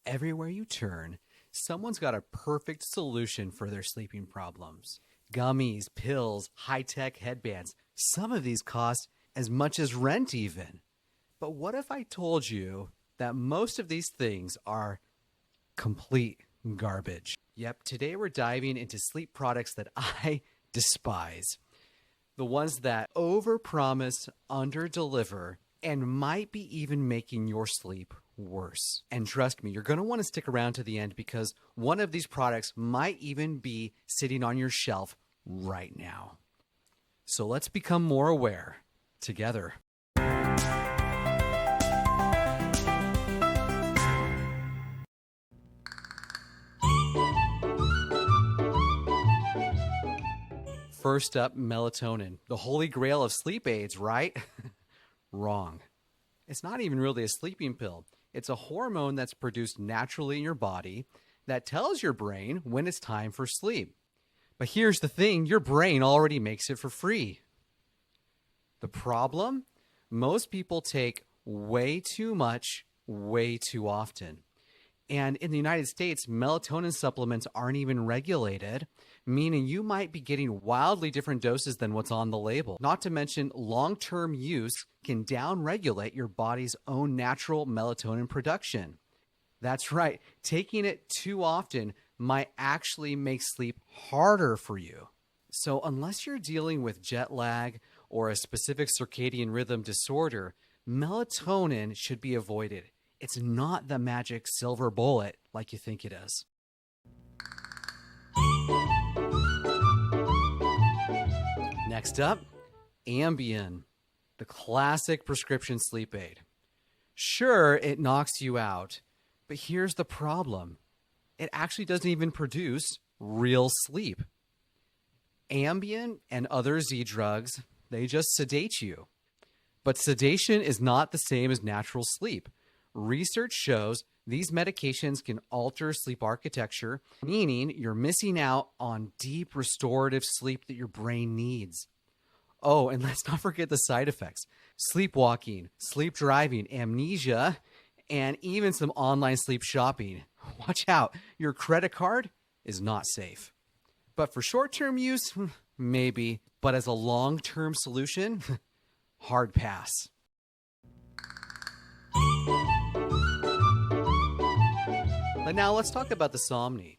Everywhere you turn, someone's got a perfect solution for their sleeping problems. Gummies, pills, high-tech headbands. Some of these cost as much as rent even. But what if I told you that most of these things are complete garbage? Yep, today we're diving into sleep products that I despise. The ones that overpromise, underdeliver, and might be even making your sleep worse. And trust me, you're going to want to stick around to the end because one of these products might even be sitting on your shelf right now. So let's become more aware together. First up, melatonin, the holy grail of sleep aids, right? Wrong. It's not even really a sleeping pill. It's a hormone that's produced naturally in your body that tells your brain when it's time for sleep. But here's the thing, your brain already makes it for free. The problem? Most people take way too much, way too often. And in the United States, melatonin supplements aren't even regulated, meaning you might be getting wildly different doses than what's on the label. Not to mention, long-term use can downregulate your body's own natural melatonin production. That's right, taking it too often might actually make sleep harder for you. So unless you're dealing with jet lag or a specific circadian rhythm disorder, melatonin should be avoided. It's not the magic silver bullet like you think it is. Next up, Ambien, the classic prescription sleep aid. Sure, it knocks you out, but here's the problem. It actually doesn't even produce real sleep. Ambien and other Z drugs, they just sedate you. But sedation is not the same as natural sleep. Research shows these medications can alter sleep architecture, meaning you're missing out on deep restorative sleep that your brain needs. Oh, and let's not forget the side effects. Sleepwalking, sleep driving, amnesia, and even some online sleep shopping. Watch out, your credit card is not safe. But for short-term use, maybe. But as a long-term solution, hard pass. But now let's talk about the Somnee.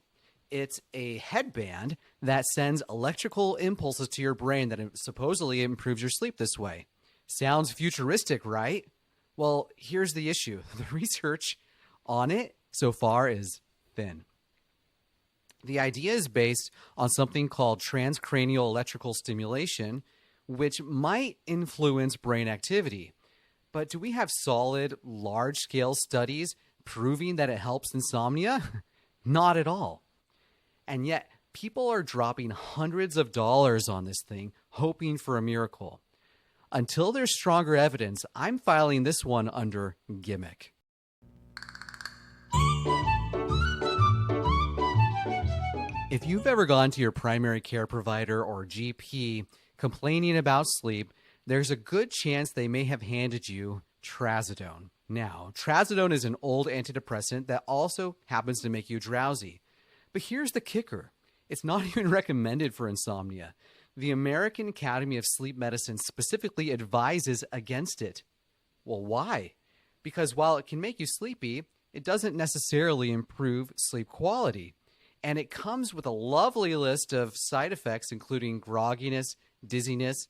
It's a headband that sends electrical impulses to your brain that supposedly improves your sleep this way. Sounds futuristic, right? Well, here's the issue. The research on it so far is thin. The idea is based on something called transcranial electrical stimulation, which might influence brain activity. But do we have solid, large-scale studies proving that it helps insomnia? Not at all. And yet, people are dropping hundreds of dollars on this thing, hoping for a miracle. Until there's stronger evidence, I'm filing this one under gimmick. If you've ever gone to your primary care provider or GP complaining about sleep, there's a good chance they may have handed you Trazodone. Now, Trazodone is an old antidepressant that also happens to make you drowsy. But here's the kicker. It's not even recommended for insomnia. The American Academy of Sleep Medicine specifically advises against it. Well, why? Because while it can make you sleepy, it doesn't necessarily improve sleep quality. And it comes with a lovely list of side effects, including grogginess, dizziness,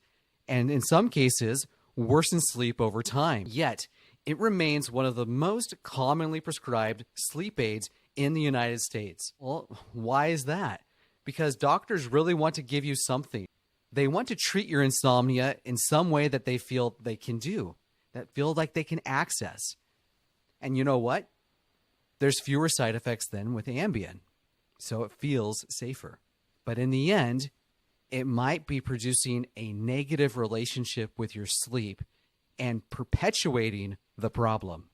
and in some cases, worsen sleep over time. Yet, it remains one of the most commonly prescribed sleep aids in the United States. Well, why is that? Because doctors really want to give you something. They want to treat your insomnia in some way that they feel they can do, that feel like they can access. And you know what? There's fewer side effects than with Ambien, so it feels safer. But in the end, it might be producing a negative relationship with your sleep and perpetuating the problem.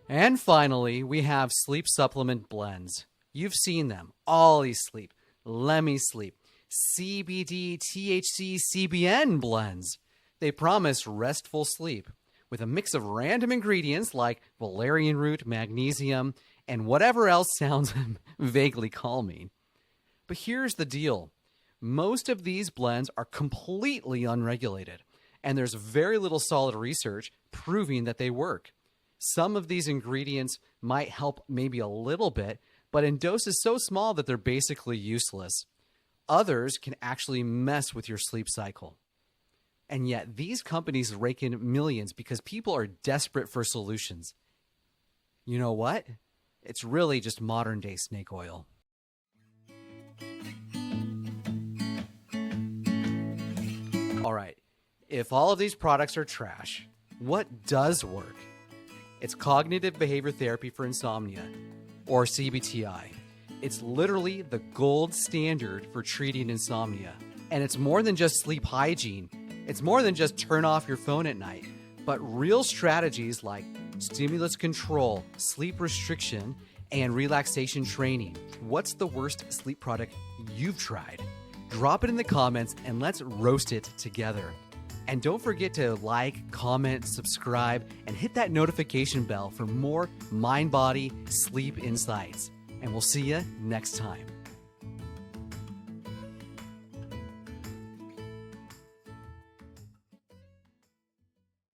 And finally, we have sleep supplement blends. You've seen them. Olly Sleep, Lemme Sleep, CBD, THC, CBN blends. They promise restful sleep with a mix of random ingredients like valerian root, magnesium, and whatever else sounds vaguely calming. But here's the deal. Most of these blends are completely unregulated, and there's very little solid research proving that they work. Some of these ingredients might help maybe a little bit, but in doses so small that they're basically useless. Others can actually mess with your sleep cycle. And yet, these companies rake in millions because people are desperate for solutions. You know what? It's really just modern-day snake oil. All right, if all of these products are trash, what does work? It's cognitive behavior therapy for insomnia, or CBTI. It's literally the gold standard for treating insomnia. And it's more than just sleep hygiene. It's more than just turn off your phone at night, but real strategies like stimulus control, sleep restriction, and relaxation training. What's the worst sleep product you've tried? Drop it in the comments and let's roast it together. And don't forget to like, comment, subscribe, and hit that notification bell for more mind-body sleep insights. And we'll see you next time.